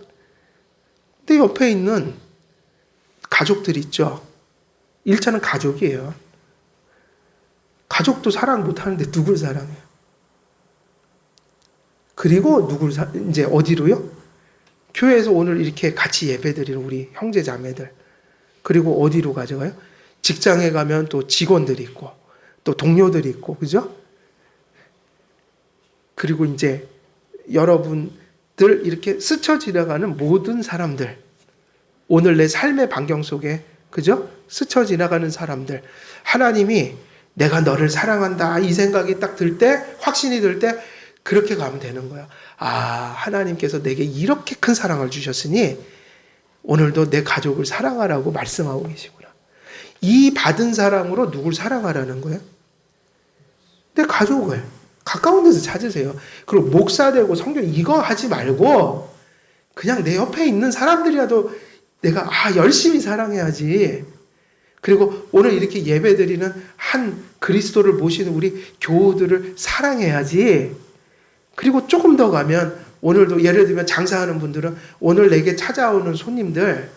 근데 옆에 있는 가족들 있죠. 1차는 가족이에요. 가족도 사랑 못하는데 누굴 사랑해요? 그리고 이제 어디로요? 교회에서 오늘 이렇게 같이 예배드리는 우리 형제 자매들. 그리고 어디로 가져가요? 직장에 가면 또 직원들이 있고 또 동료들이 있고 그죠? 그리고 이제 여러분들 이렇게 스쳐 지나가는 모든 사람들, 오늘 내 삶의 반경 속에 그죠? 스쳐 지나가는 사람들, 하나님이 내가 너를 사랑한다 이 생각이 딱 들 때, 확신이 들 때 그렇게 가면 되는 거야. 하나님께서 내게 이렇게 큰 사랑을 주셨으니 오늘도 내 가족을 사랑하라고 말씀하고 계시구나. 이 받은 사랑으로 누굴 사랑하라는 거예요? 내 가족을 가까운 데서 찾으세요. 그리고 목사 되고 성경 이거 하지 말고 그냥 내 옆에 있는 사람들이라도 내가 열심히 사랑해야지. 그리고 오늘 이렇게 예배드리는 한 그리스도를 모시는 우리 교우들을 사랑해야지. 그리고 조금 더 가면 오늘도 예를 들면 장사하는 분들은 오늘 내게 찾아오는 손님들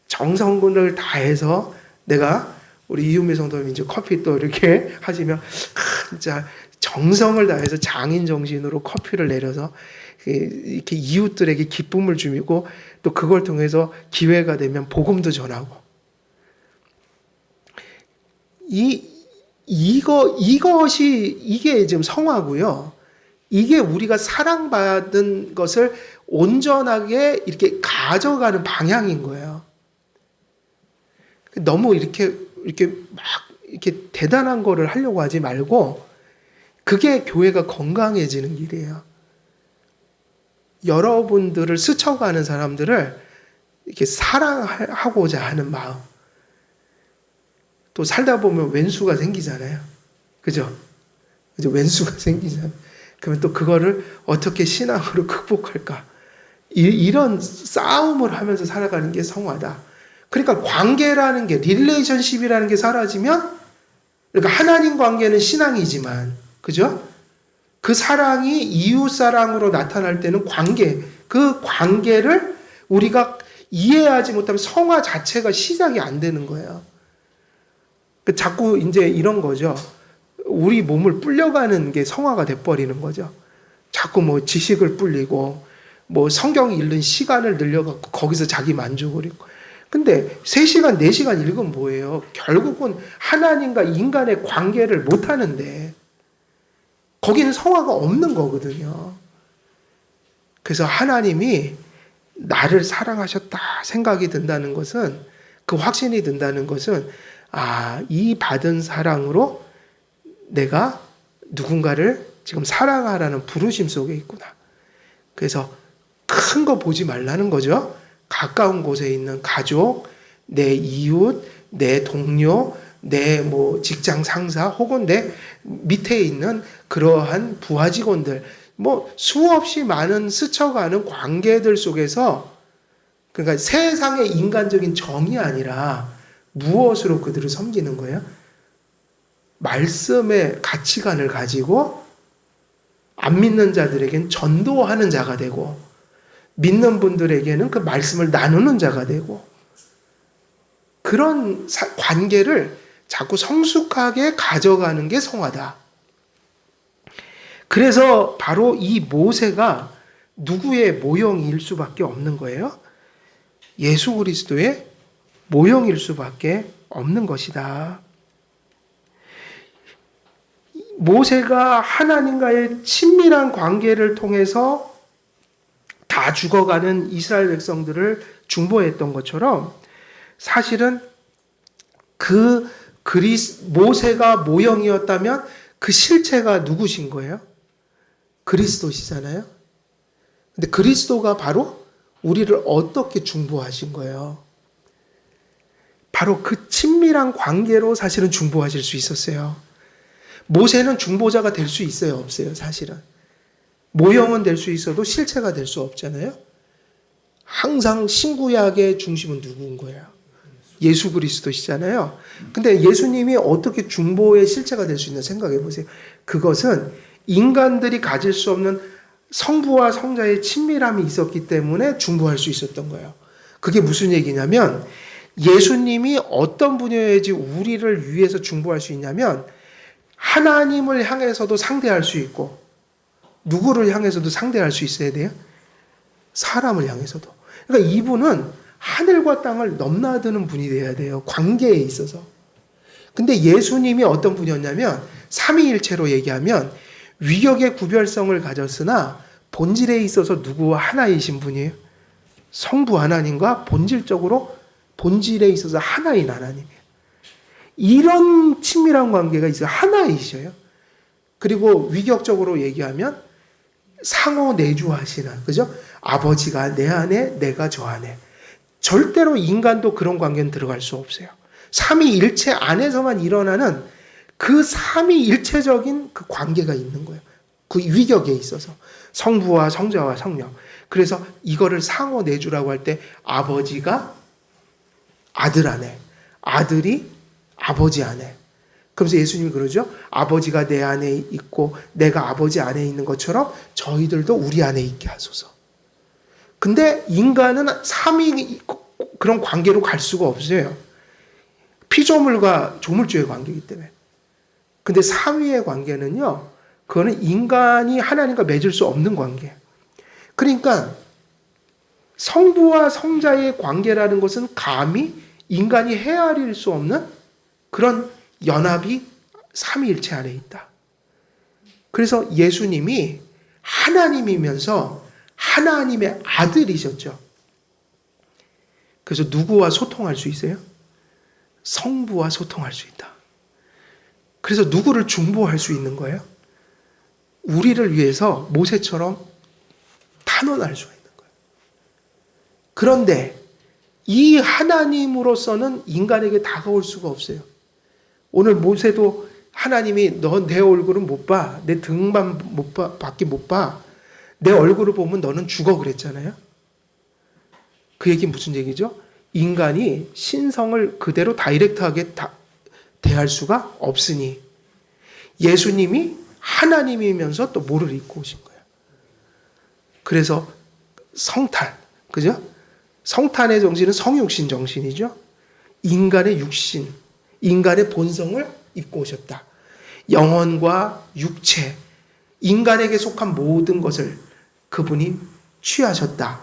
정성을 다해서 내가 우리 이윤미 성도님 이제 커피 또 이렇게 하시면 진짜 정성을 다해서 장인 정신으로 커피를 내려서 이렇게 이웃들에게 기쁨을 주고 또 그걸 통해서 기회가 되면 복음도 전하고 이게 지금 성화고요. 이게 우리가 사랑받은 것을 온전하게 이렇게 가져가는 방향인 거예요. 너무 이렇게 대단한 거를 하려고 하지 말고 그게 교회가 건강해지는 길이에요. 여러분들을 스쳐가는 사람들을 이렇게 사랑하고자 하는 마음. 또 살다 보면 왼수가 생기잖아요. 그죠? 왼수가 생기잖아요. 그러면 또 그거를 어떻게 신앙으로 극복할까? 이런 싸움을 하면서 살아가는 게 성화다. 그러니까 관계라는 게, 릴레이션십이라는 게 사라지면, 그러니까 하나님 관계는 신앙이지만, 그죠? 그 사랑이 이웃 사랑으로 나타날 때는 그 관계를 우리가 이해하지 못하면 성화 자체가 시작이 안 되는 거예요. 자꾸 이제 이런 거죠. 우리 몸을 불려가는 게 성화가 돼버리는 거죠. 자꾸 뭐 지식을 불리고, 뭐 성경 읽는 시간을 늘려갖고 거기서 자기 만족을 했고. 근데 3시간, 4시간 읽으면 뭐예요? 결국은 하나님과 인간의 관계를 못 하는데, 거기는 성화가 없는 거거든요. 그래서 하나님이 나를 사랑하셨다 생각이 든다는 것은, 그 확신이 든다는 것은, 이 받은 사랑으로 내가 누군가를 지금 사랑하라는 부르심 속에 있구나. 그래서 큰 거 보지 말라는 거죠. 가까운 곳에 있는 가족, 내 이웃, 내 동료, 내 뭐 직장 상사, 혹은 내 밑에 있는 그러한 부하 직원들, 뭐 수없이 많은 스쳐가는 관계들 속에서, 그러니까 세상의 인간적인 정이 아니라 무엇으로 그들을 섬기는 거예요? 말씀의 가치관을 가지고 안 믿는 자들에게는 전도하는 자가 되고, 믿는 분들에게는 그 말씀을 나누는 자가 되고, 그런 관계를 자꾸 성숙하게 가져가는 게 성화다. 그래서 바로 이 모세가 누구의 모형일 수밖에 없는 거예요? 예수 그리스도의 모형일 수밖에 없는 것이다. 모세가 하나님과의 친밀한 관계를 통해서 다 죽어가는 이스라엘 백성들을 중보했던 것처럼, 사실은 모세가 모형이었다면 그 실체가 누구신 거예요? 그리스도시잖아요. 근데 그리스도가 바로 우리를 어떻게 중보하신 거예요? 바로 그 친밀한 관계로 사실은 중보하실 수 있었어요. 모세는 중보자가 될 수 있어요, 없어요? 사실은 모형은 될 수 있어도 실체가 될 수 없잖아요. 항상 신구약의 중심은 누구인 거예요? 예수 그리스도시잖아요. 근데 예수님이 어떻게 중보의 실체가 될 수 있나 생각해 보세요. 그것은 인간들이 가질 수 없는 성부와 성자의 친밀함이 있었기 때문에 중보할 수 있었던 거예요. 그게 무슨 얘기냐면, 예수님이 어떤 분이어야지 우리를 위해서 중보할 수 있냐면, 하나님을 향해서도 상대할 수 있고, 누구를 향해서도 상대할 수 있어야 돼요? 사람을 향해서도. 그러니까 이분은 하늘과 땅을 넘나드는 분이 돼야 돼요. 관계에 있어서. 근데 예수님이 어떤 분이었냐면, 삼위일체로 얘기하면 위격의 구별성을 가졌으나 본질에 있어서 누구와 하나이신 분이에요? 성부 하나님과 본질에 있어서 하나인 하나님이에요. 이런 친밀한 관계가 있어요. 하나이셔요. 그리고 위격적으로 얘기하면 상호 내주하시는, 그죠? 아버지가 내 안에, 내가 저 안에. 절대로 인간도 그런 관계는 들어갈 수 없어요. 삼위일체 안에서만 일어나는 그 삼위일체적인 그 관계가 있는 거예요. 그 위격에 있어서 성부와 성자와 성령. 그래서 이거를 상호 내주라고 할 때 아버지가 아들 안에, 아들이 아버지 안에. 그래서 예수님이 그러죠. 아버지가 내 안에 있고 내가 아버지 안에 있는 것처럼 저희들도 우리 안에 있게 하소서. 근데 인간은 삼위 그런 관계로 갈 수가 없어요. 피조물과 조물주의 관계이기 때문에. 근데 삼위의 관계는요, 그거는 인간이 하나님과 맺을 수 없는 관계. 그러니까 성부와 성자의 관계라는 것은 감히 인간이 헤아릴 수 없는 그런 연합이 삼위일체 안에 있다. 그래서 예수님이 하나님이면서 하나님의 아들이셨죠. 그래서 누구와 소통할 수 있어요? 성부와 소통할 수 있다. 그래서 누구를 중보할 수 있는 거예요? 우리를 위해서 모세처럼 탄원할 수가 있는 거예요. 그런데 이 하나님으로서는 인간에게 다가올 수가 없어요. 오늘 모세도 하나님이 너 내 얼굴은 못 봐. 내 등만 못 봐. 밖에 못 봐. 내 얼굴을 보면 너는 죽어 그랬잖아요. 그 얘기 무슨 얘기죠? 인간이 신성을 그대로 다이렉트하게 대할 수가 없으니 예수님이 하나님이면서 또 뭐를 입고 오신 거예요. 그래서 성탄, 그죠? 성탄의 정신은 성육신 정신이죠. 인간의 육신, 인간의 본성을 입고 오셨다. 영혼과 육체, 인간에게 속한 모든 것을 그분이 취하셨다.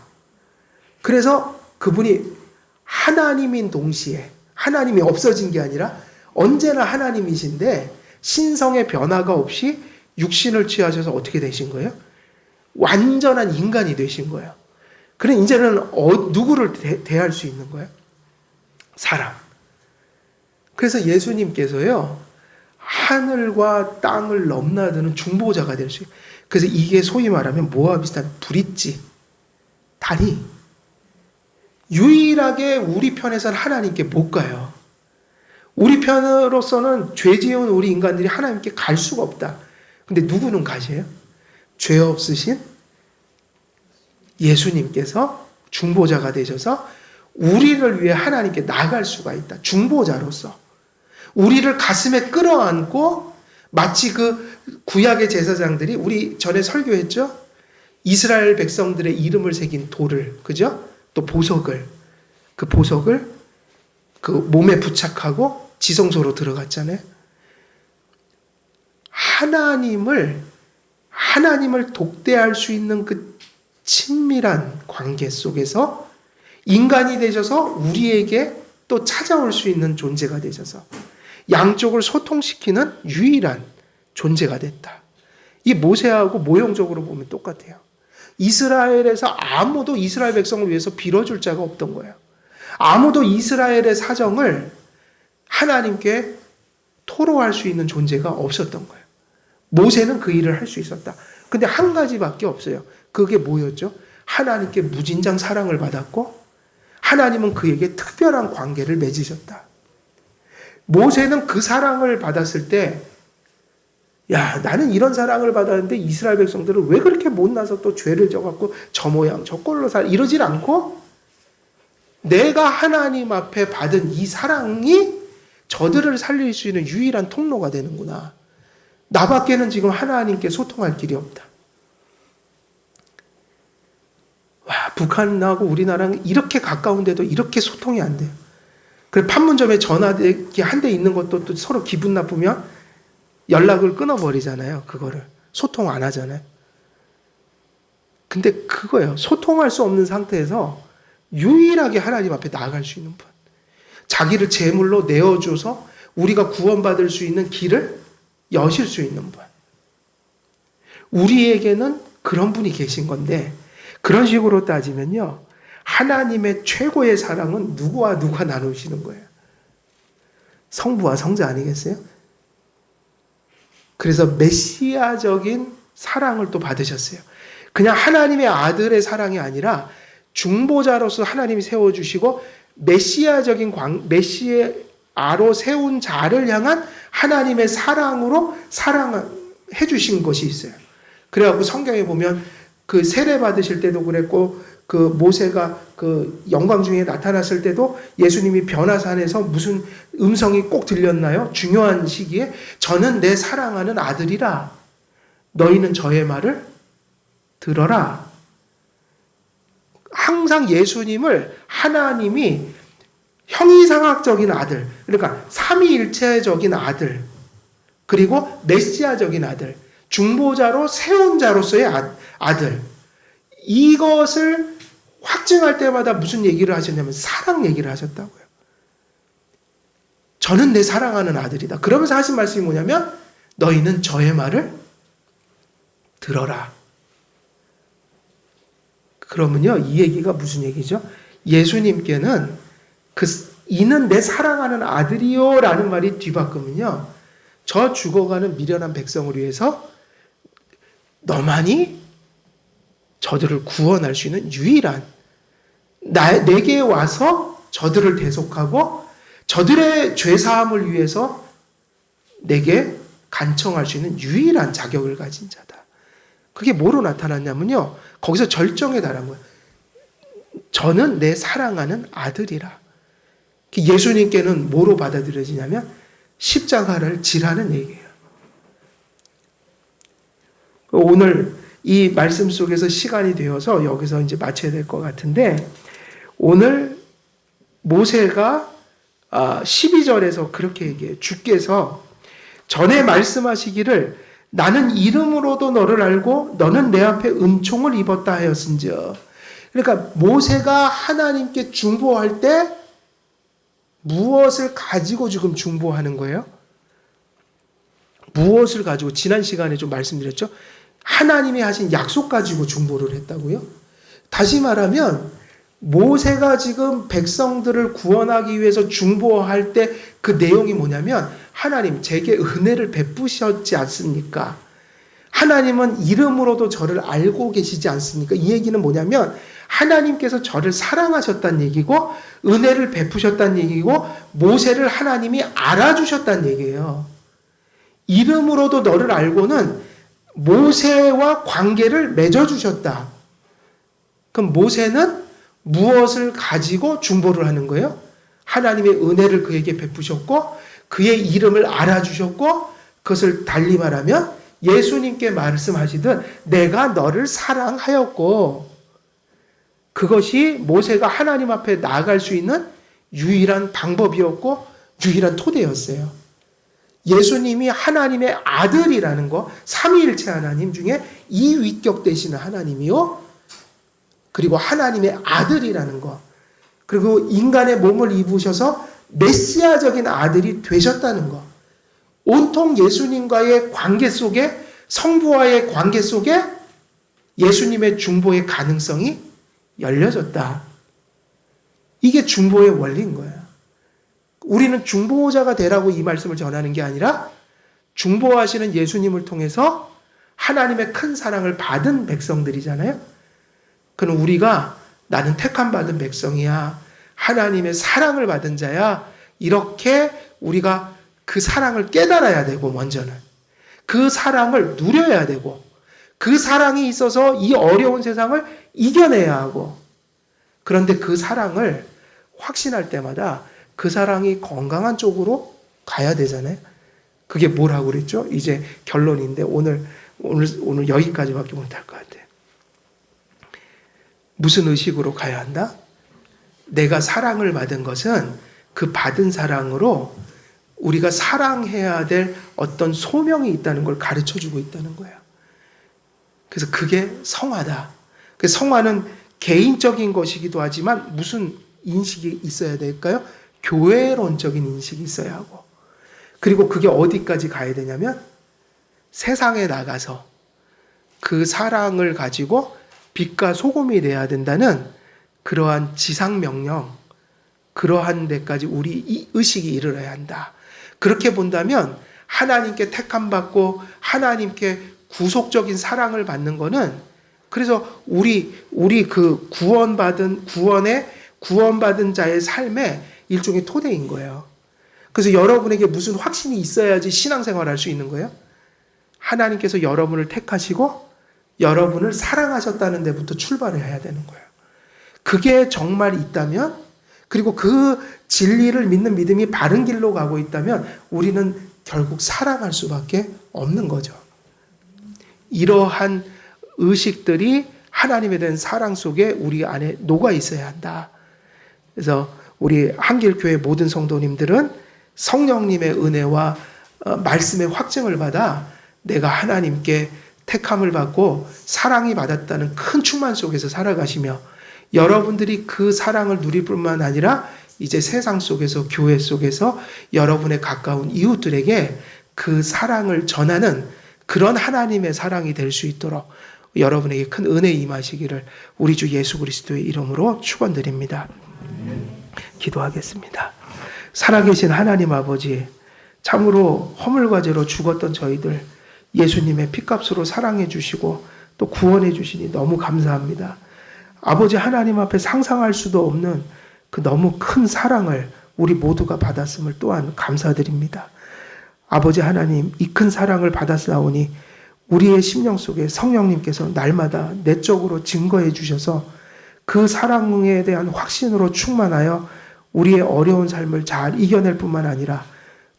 그래서 그분이 하나님인 동시에 하나님이 없어진 게 아니라 언제나 하나님이신데 신성의 변화가 없이 육신을 취하셔서 어떻게 되신 거예요? 완전한 인간이 되신 거예요. 그래 이제는 누구를 대할 수 있는 거예요? 사람. 그래서 예수님께서요, 하늘과 땅을 넘나드는 중보자가 될 수 있어요. 그래서 이게 소위 말하면 뭐와 비슷한 브릿지, 다리. 유일하게 우리 편에서는 하나님께 못 가요. 우리 편으로서는 죄 지은 우리 인간들이 하나님께 갈 수가 없다. 근데 누구는 가세요? 죄 없으신 예수님께서 중보자가 되셔서 우리를 위해 하나님께 나갈 수가 있다. 중보자로서. 우리를 가슴에 끌어안고 마치 그 구약의 제사장들이 우리 전에 설교했죠? 이스라엘 백성들의 이름을 새긴 돌을, 그죠? 또 보석을, 그 보석을 그 몸에 부착하고 지성소로 들어갔잖아요. 하나님을 독대할 수 있는 그 친밀한 관계 속에서 인간이 되셔서 우리에게 또 찾아올 수 있는 존재가 되셔서 양쪽을 소통시키는 유일한 존재가 됐다. 이 모세하고 모형적으로 보면 똑같아요. 이스라엘에서 아무도 이스라엘 백성을 위해서 빌어줄 자가 없던 거예요. 아무도 이스라엘의 사정을 하나님께 토로할 수 있는 존재가 없었던 거예요. 모세는 그 일을 할 수 있었다. 근데 한 가지밖에 없어요. 그게 뭐였죠? 하나님께 무진장 사랑을 받았고 하나님은 그에게 특별한 관계를 맺으셨다. 모세는 그 사랑을 받았을 때, 야, 나는 이런 사랑을 받았는데 이스라엘 백성들은 왜 그렇게 못나서 또 죄를 져갖고 저 모양 저 꼴로 이러질 않고 내가 하나님 앞에 받은 이 사랑이 저들을 살릴 수 있는 유일한 통로가 되는구나. 나밖에는 지금 하나님께 소통할 길이 없다. 와, 북한하고 우리나라는 이렇게 가까운데도 이렇게 소통이 안 돼요. 그래 판문점에 전화기 한 대 있는 것도 또 서로 기분 나쁘면 연락을 끊어버리잖아요. 그거를 소통 안 하잖아요. 근데 그거예요. 소통할 수 없는 상태에서 유일하게 하나님 앞에 나아갈 수 있는 분. 자기를 제물로 내어줘서 우리가 구원받을 수 있는 길을 여실 수 있는 분. 우리에게는 그런 분이 계신 건데 그런 식으로 따지면요. 하나님의 최고의 사랑은 누구와 누가 나누시는 거예요? 성부와 성자 아니겠어요? 그래서 메시아적인 사랑을 또 받으셨어요. 그냥 하나님의 아들의 사랑이 아니라 중보자로서 하나님이 세워주시고 메시아로 세운 자를 향한 하나님의 사랑으로 사랑해 주신 것이 있어요. 그래갖고 성경에 보면 그 세례 받으실 때도 그랬고, 그 모세가 그 영광 중에 나타났을 때도 예수님이 변화산에서 무슨 음성이 꼭 들렸나요? 중요한 시기에 저는 내 사랑하는 아들이라 너희는 저의 말을 들어라. 항상 예수님을 하나님이 형이상학적인 아들, 그러니까 삼위일체적인 아들, 그리고 메시아적인 아들, 중보자로 세운 자로서의 아들, 이것을 확증할 때마다 무슨 얘기를 하셨냐면 사랑 얘기를 하셨다고요. 저는 내 사랑하는 아들이다. 그러면서 하신 말씀이 뭐냐면 너희는 저의 말을 들어라. 그러면요, 이 얘기가 무슨 얘기죠? 예수님께는 이는 내 사랑하는 아들이요 라는 말이 뒤바꾸면요, 저 죽어가는 미련한 백성을 위해서 너만이 저들을 구원할 수 있는 유일한, 내게 와서 저들을 대속하고 저들의 죄사함을 위해서 내게 간청할 수 있는 유일한 자격을 가진 자다. 그게 뭐로 나타났냐면요, 거기서 절정에 달한 거예요. 저는 내 사랑하는 아들이라. 예수님께는 뭐로 받아들여지냐면 십자가를 지라는 얘기예요. 오늘 이 말씀 속에서 시간이 되어서 여기서 이제 마쳐야 될 것 같은데, 오늘 모세가 12절에서 그렇게 얘기해요. 주께서 전에 말씀하시기를 나는 이름으로도 너를 알고 너는 내 앞에 은총을 입었다 하였은즉. 그러니까 모세가 하나님께 중보할 때 무엇을 가지고 지금 중보하는 거예요? 무엇을 가지고, 지난 시간에 좀 말씀드렸죠? 하나님이 하신 약속 가지고 중보를 했다고요? 다시 말하면 모세가 지금 백성들을 구원하기 위해서 중보할 때 그 내용이 뭐냐면, 하나님 제게 은혜를 베푸셨지 않습니까? 하나님은 이름으로도 저를 알고 계시지 않습니까? 이 얘기는 뭐냐면 하나님께서 저를 사랑하셨다는 얘기고 은혜를 베푸셨다는 얘기고 모세를 하나님이 알아주셨다는 얘기예요. 이름으로도 너를 알고는 모세와 관계를 맺어주셨다. 그럼 모세는 무엇을 가지고 중보를 하는 거예요? 하나님의 은혜를 그에게 베푸셨고 그의 이름을 알아주셨고, 그것을 달리 말하면 예수님께 말씀하시듯 내가 너를 사랑하였고, 그것이 모세가 하나님 앞에 나아갈 수 있는 유일한 방법이었고 유일한 토대였어요. 예수님이 하나님의 아들이라는 거, 삼위일체 하나님 중에 이위격 되시는 하나님이요, 그리고 하나님의 아들이라는 거, 그리고 인간의 몸을 입으셔서 메시아적인 아들이 되셨다는 것. 온통 예수님과의 관계 속에, 성부와의 관계 속에 예수님의 중보의 가능성이 열려졌다. 이게 중보의 원리인 거야. 우리는 중보자가 되라고 이 말씀을 전하는 게 아니라 중보하시는 예수님을 통해서 하나님의 큰 사랑을 받은 백성들이잖아요. 그럼 우리가 나는 택함 받은 백성이야, 하나님의 사랑을 받은 자야, 이렇게 우리가 그 사랑을 깨달아야 되고, 먼저는 그 사랑을 누려야 되고, 그 사랑이 있어서 이 어려운 세상을 이겨내야 하고, 그런데 그 사랑을 확신할 때마다 그 사랑이 건강한 쪽으로 가야 되잖아요. 그게 뭐라고 그랬죠? 이제 결론인데 오늘 여기까지밖에 못할 것 같아요. 무슨 의식으로 가야 한다? 내가 사랑을 받은 것은 그 받은 사랑으로 우리가 사랑해야 될 어떤 소명이 있다는 걸 가르쳐주고 있다는 거예요. 그래서 그게 성화다. 성화는 개인적인 것이기도 하지만 무슨 인식이 있어야 될까요? 교회론적인 인식이 있어야 하고, 그리고 그게 어디까지 가야 되냐면 세상에 나가서 그 사랑을 가지고 빛과 소금이 돼야 된다는 그러한 지상명령, 그러한 데까지 우리 이 의식이 이르러야 한다. 그렇게 본다면 하나님께 택함받고 하나님께 구속적인 사랑을 받는 거는, 그래서 우리 그 구원받은 자의 삶의 일종의 토대인 거예요. 그래서 여러분에게 무슨 확신이 있어야지 신앙생활을 할 수 있는 거예요. 하나님께서 여러분을 택하시고 여러분을 사랑하셨다는 데부터 출발을 해야 되는 거예요. 그게 정말 있다면, 그리고 그 진리를 믿는 믿음이 바른 길로 가고 있다면 우리는 결국 사랑할 수밖에 없는 거죠. 이러한 의식들이 하나님에 대한 사랑 속에 우리 안에 녹아 있어야 한다. 그래서 우리 한길교회 모든 성도님들은 성령님의 은혜와 말씀의 확증을 받아 내가 하나님께 택함을 받고 사랑이 받았다는 큰 충만 속에서 살아가시며, 여러분들이 그 사랑을 누릴 뿐만 아니라 이제 세상 속에서, 교회 속에서 여러분의 가까운 이웃들에게 그 사랑을 전하는 그런 하나님의 사랑이 될 수 있도록 여러분에게 큰 은혜 임하시기를 우리 주 예수 그리스도의 이름으로 축원드립니다. 기도하겠습니다. 살아계신 하나님 아버지, 참으로 허물과 죄로 죽었던 저희들 예수님의 피값으로 사랑해 주시고 또 구원해 주시니 너무 감사합니다. 아버지 하나님 앞에 상상할 수도 없는 그 너무 큰 사랑을 우리 모두가 받았음을 또한 감사드립니다. 아버지 하나님, 이 큰 사랑을 받았사오니 우리의 심령 속에 성령님께서 날마다 내적으로 증거해 주셔서 그 사랑에 대한 확신으로 충만하여 우리의 어려운 삶을 잘 이겨낼 뿐만 아니라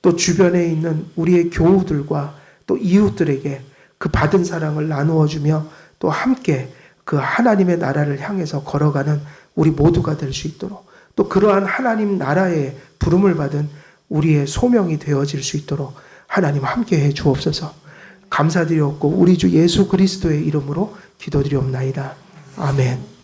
또 주변에 있는 우리의 교우들과 또 이웃들에게 그 받은 사랑을 나누어 주며 또 함께 그 하나님의 나라를 향해서 걸어가는 우리 모두가 될 수 있도록, 또 그러한 하나님 나라의 부름을 받은 우리의 소명이 되어질 수 있도록 하나님 함께해 주옵소서. 감사드리옵고 우리 주 예수 그리스도의 이름으로 기도드리옵나이다. 아멘.